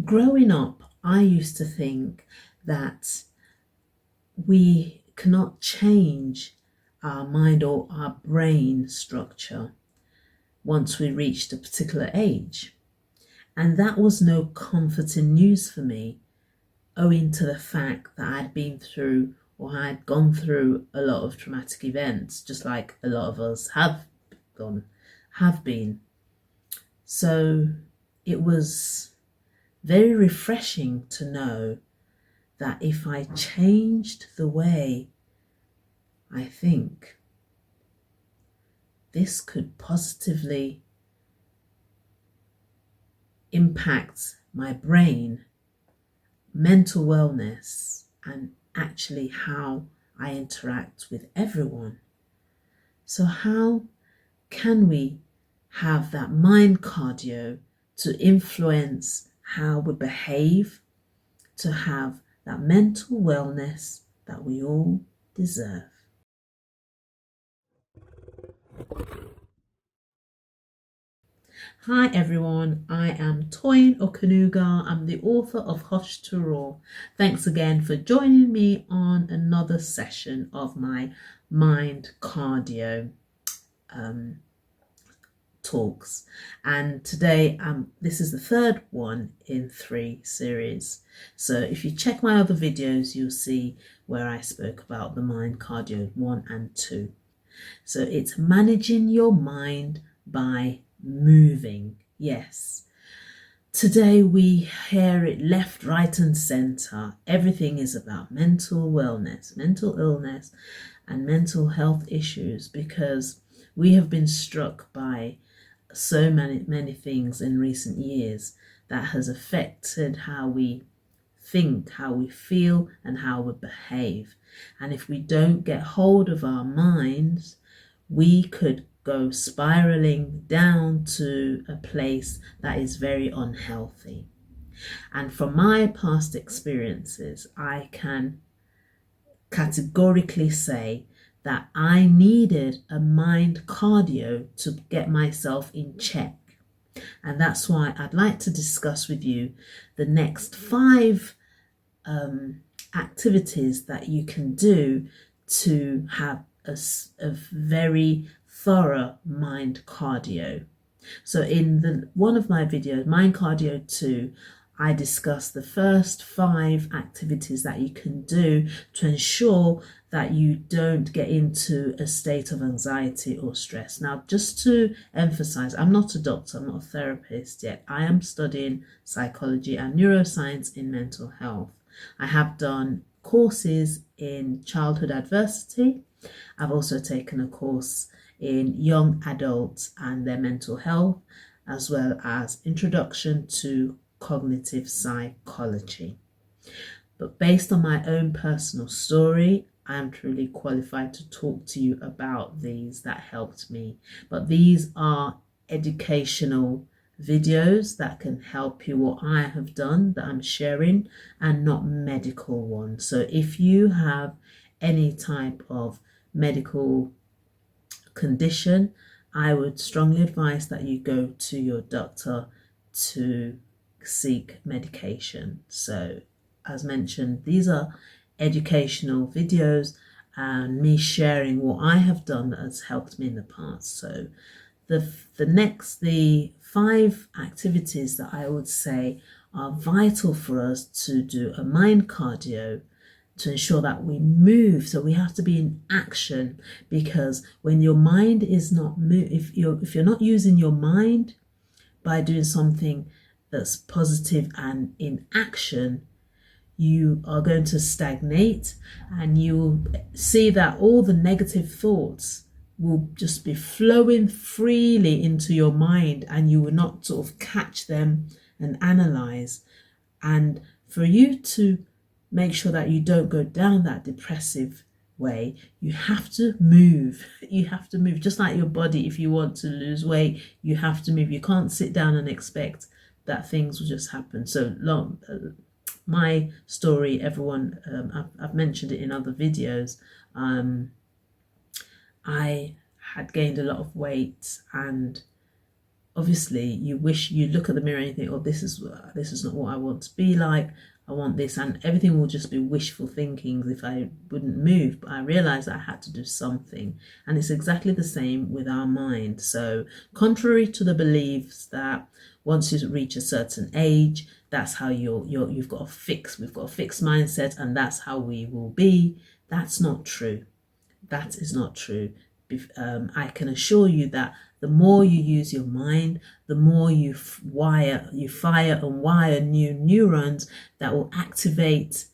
Growing up, I used to think that we cannot change our mind or our brain structure once we reached a particular age. And that was no comforting news for me, owing to the fact that I'd been through or had gone through a lot of traumatic events, just like a lot of us have been. So it was very refreshing to know that if I changed the way I think, this could positively impact my brain, mental wellness, and actually how I interact with everyone. So how can we have that mind cardio to influence how we behave, to have that mental wellness that we all deserve? Hi everyone, I am Toyin Okanuga. I'm the author of Hush to Roar. Thanks again for joining me on another session of my mind cardio talks. And today this is the third one in 3 series. So if you check my other videos, you'll see where I spoke about the mind cardio 1 and 2. So it's managing your mind by moving. Yes. Today we hear it left, right, and center. Everything is about mental wellness, mental illness, and mental health issues, because we have been struck by so many things in recent years that has affected how we think, how we feel, and how we behave. And if we don't get hold of our minds, we could go spiraling down to a place that is very unhealthy. And from my past experiences, I can categorically say that I needed a mind cardio to get myself in check. And that's why I'd like to discuss with you the next 5 activities that you can do to have a very thorough mind cardio. So in one of my videos, Mind Cardio 2, I discuss the first 5 activities that you can do to ensure that you don't get into a state of anxiety or stress. Now, just to emphasize, I'm not a doctor, I'm not a therapist yet. I am studying psychology and neuroscience in mental health. I have done courses in childhood adversity. I've also taken a course in young adults and their mental health, as well as introduction to cognitive psychology. But based on my own personal story, I am truly qualified to talk to you about these that helped me. But these are educational videos that can help you, what I have done that I'm sharing, and not medical ones. So if you have any type of medical condition, I would strongly advise that you go to your doctor to seek medication. So as mentioned, these are educational videos and me sharing what I have done that has helped me in the past. So the 5 activities that I would say are vital for us to do a mind cardio to ensure that we move. So we have to be in action, because when your mind is not if you're not using your mind by doing something that's positive and in action, you are going to stagnate, and you will see that all the negative thoughts will just be flowing freely into your mind, and you will not sort of catch them and analyze. And for you to make sure that you don't go down that depressive way, you have to move. You have to move, just like your body. If you want to lose weight, you have to move. You can't sit down and expect that things will just happen. So long, my story, everyone, I've mentioned it in other videos. I had gained a lot of weight, and obviously you look at the mirror and you think, oh, this is not what I want to be like. I want this, and everything will just be wishful thinking if I wouldn't move. But I realized I had to do something, and it's exactly the same with our mind. So contrary to the beliefs that once you reach a certain age, that's how we've got a fixed mindset, and that's how we will be. That's not true. That is not true. I can assure you that the more you use your mind, the more you fire and wire new neurons that will activate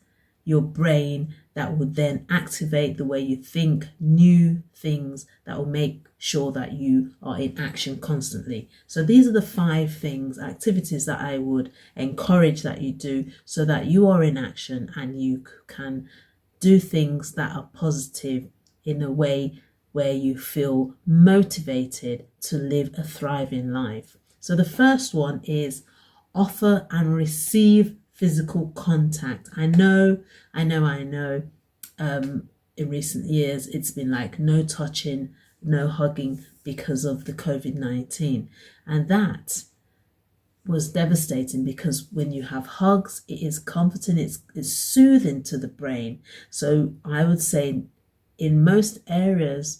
your brain, that will then activate the way you think, new things that will make sure that you are in action constantly. So these are the 5 activities that I would encourage that you do, so that you are in action and you can do things that are positive in a way where you feel motivated to live a thriving life. So the first one is offer and receive physical contact. I know. In recent years, it's been like no touching, no hugging because of the COVID-19. And that was devastating, because when you have hugs, it is comforting, it's soothing to the brain. So I would say in most areas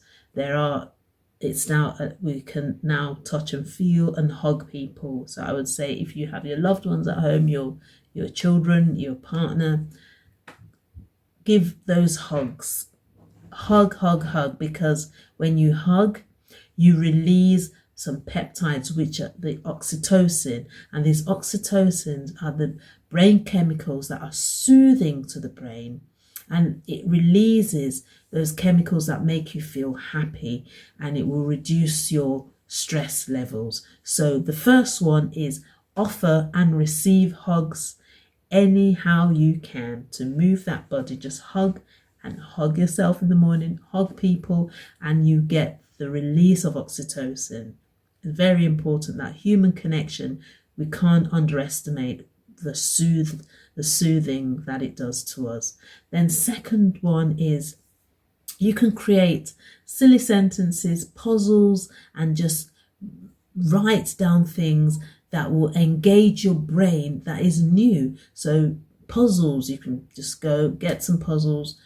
we can now touch and feel and hug people. So I would say if you have your loved ones at home, your children, your partner, give those hugs. Hug, because when you hug, you release some peptides, which are the oxytocin, and these oxytocins are the brain chemicals that are soothing to the brain, and it releases those chemicals that make you feel happy, and it will reduce your stress levels. So the first one is offer and receive hugs anyhow you can to move that body. Just hug yourself in the morning, hug people, and you get the release of oxytocin. It's very important, that human connection. We can't underestimate the soothing that it does to us. Then second one is you can create silly sentences, puzzles, and just write down things that will engage your brain that is new. So puzzles, you can just go get some puzzles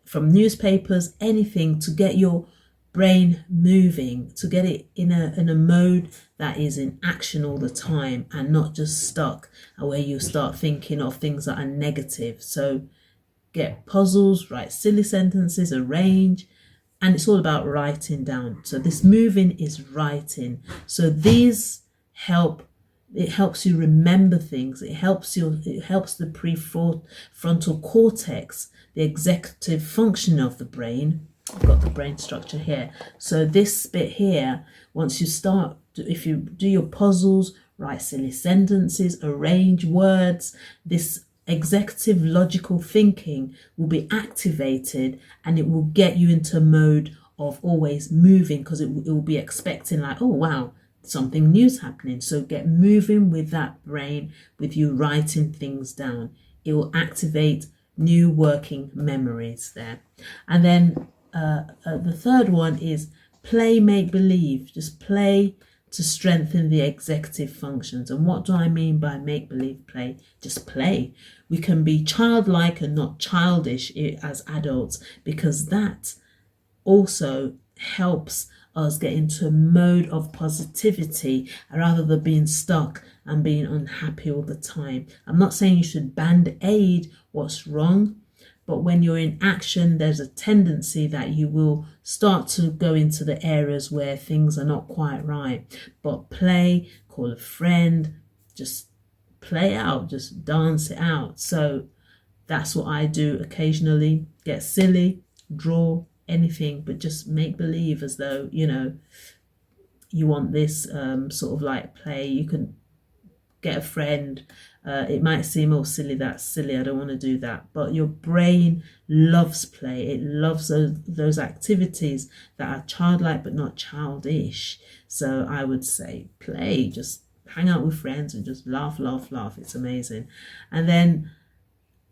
from newspapers, anything to get your brain moving, to get it in a mode that is in action all the time and not just stuck where you start thinking of things that are negative. So get puzzles, write silly sentences, arrange, and it's all about writing down. So this moving is writing. So these it helps you remember things. It helps the prefrontal cortex, the executive function of the brain. I've got the brain structure here. So this bit here, once you start, if you do your puzzles, write silly sentences, arrange words, this executive logical thinking will be activated, and it will get you into a mode of always moving, because it will be expecting like, oh wow, something new's happening. So get moving with that brain, with you writing things down. It will activate new working memories there. And then the third one is play make-believe. Just play to strengthen the executive functions. And what do I mean by make-believe play? Just play. We can be childlike and not childish as adults, because that also helps us get into a mode of positivity rather than being stuck and being unhappy all the time. I'm not saying you should band-aid what's wrong, but when you're in action, there's a tendency that you will start to go into the areas where things are not quite right. But play, call a friend, just play out, just dance it out. So that's what I do occasionally. Get silly, draw, anything, but just make believe as though, you want this sort of like play. You can get a friend. It might seem, oh, silly, that's silly, I don't want to do that. But your brain loves play. It loves those activities that are childlike but not childish. So I would say play, just hang out with friends and just laugh. It's amazing. And then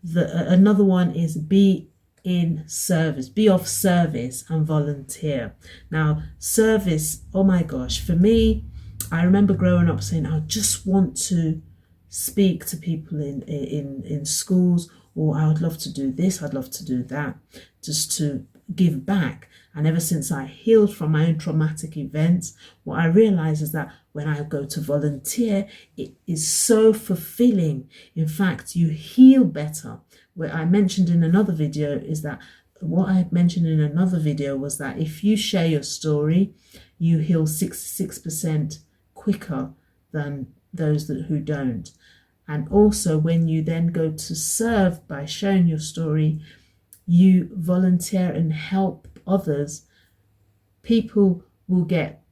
another one is be in service, be of service and volunteer. Now, service, oh my gosh, for me, I remember growing up saying, I just want to speak to people in schools, or I would love to do this, I'd love to do that, just to give back. And ever since I healed from my own traumatic events, what I realize is that when I go to volunteer, it is so fulfilling. In fact, you heal better. What I mentioned in another video is that was that if you share your story, you heal 66% quicker than those who don't. And also, when you then go to serve by sharing your story, you volunteer and help others, people will get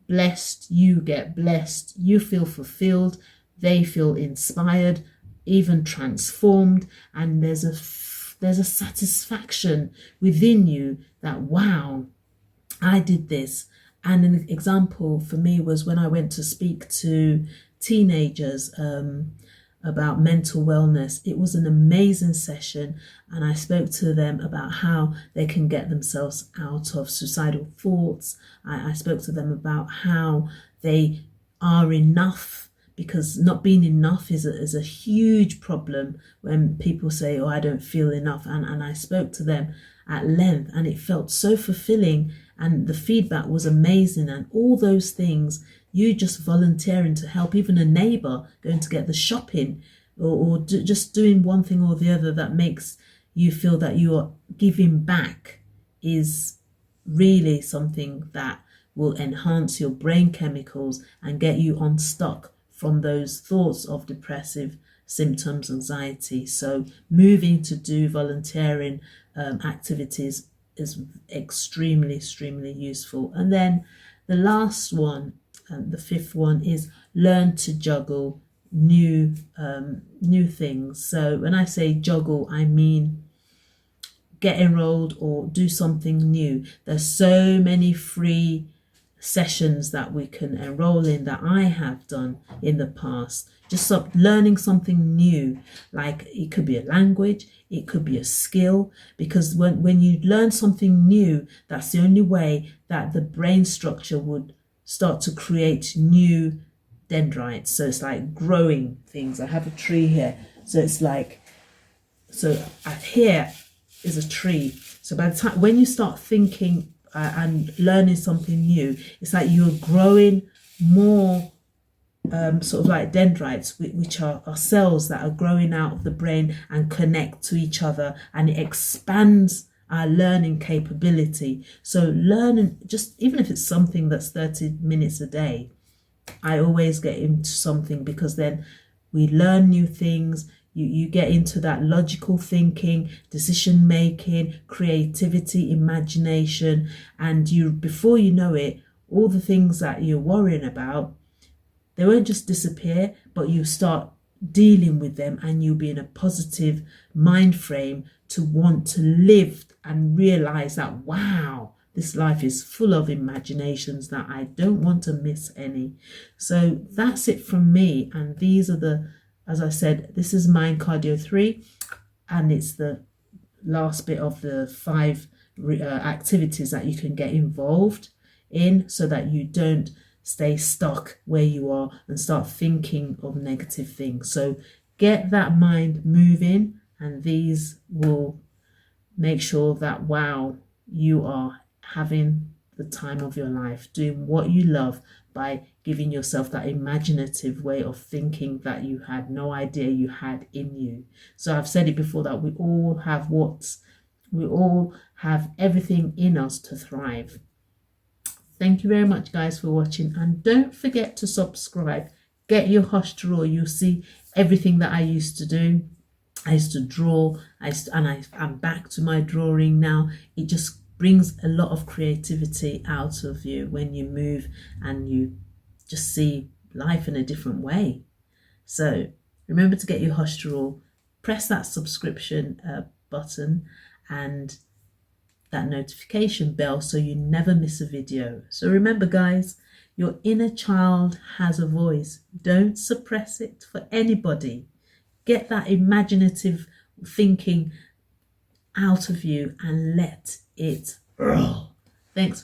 blessed, you get blessed, you feel fulfilled, they feel inspired, even transformed, and there's a satisfaction within you that, wow, I did this. And an example for me was when I went to speak to teenagers about mental wellness. It was an amazing session, and I spoke to them about how they can get themselves out of suicidal thoughts. I spoke to them about how they are enough, because not being enough is a huge problem when people say, oh, I don't feel enough. And I spoke to them at length, and it felt so fulfilling, and the feedback was amazing. And all those things, you just volunteering to help, even a neighbor going to get the shopping, or just doing one thing or the other that makes you feel that you are giving back, is really something that will enhance your brain chemicals and get you unstuck from those thoughts of depressive symptoms, anxiety. So moving to do volunteering activities is extremely useful. And then the last one, the fifth one, is learn to juggle new things. So when I say juggle, I mean get enrolled or do something new. There's so many free sessions that we can enroll in that I have done in the past. Just learning something new, like it could be a language, it could be a skill, because when you learn something new, that's the only way that the brain structure would start to create new dendrites. So it's like growing things. I have a tree here, so it's like, so here is a tree. So by the time when you start thinking and learning something new, it's like you're growing more sort of like dendrites, which are cells that are growing out of the brain and connect to each other, and it expands our learning capability. So learning, just even if it's something that's 30 minutes a day, I always get into something, because then we learn new things. You get into that logical thinking, decision making, creativity, imagination, and before you know it, all the things that you're worrying about, they won't just disappear, but you start dealing with them, and you'll be in a positive mind frame to want to live and realize that, wow, this life is full of imaginations that I don't want to miss any. So that's it from me. And these are as I said, this is Mind Cardio 3, and it's the last bit of the 5 activities that you can get involved in, so that you don't stay stuck where you are and start thinking of negative things. So get that mind moving, and these will make sure that, wow, you are having the time of your life, doing what you love, by giving yourself that imaginative way of thinking that you had no idea you had in you. So I've said it before that we all have everything in us to thrive. Thank you very much, guys, for watching, and don't forget to subscribe. Get your hush drawer. You'll see everything that I used to do. I used to draw, I'm back to my drawing now. It just brings a lot of creativity out of you when you move and you just see life in a different way. So remember to get your hush drawer, press that subscription button and that notification bell so you never miss a video. So remember, guys, your inner child has a voice. Don't suppress it for anybody. Get that imaginative thinking out of you and let it roll. Thanks for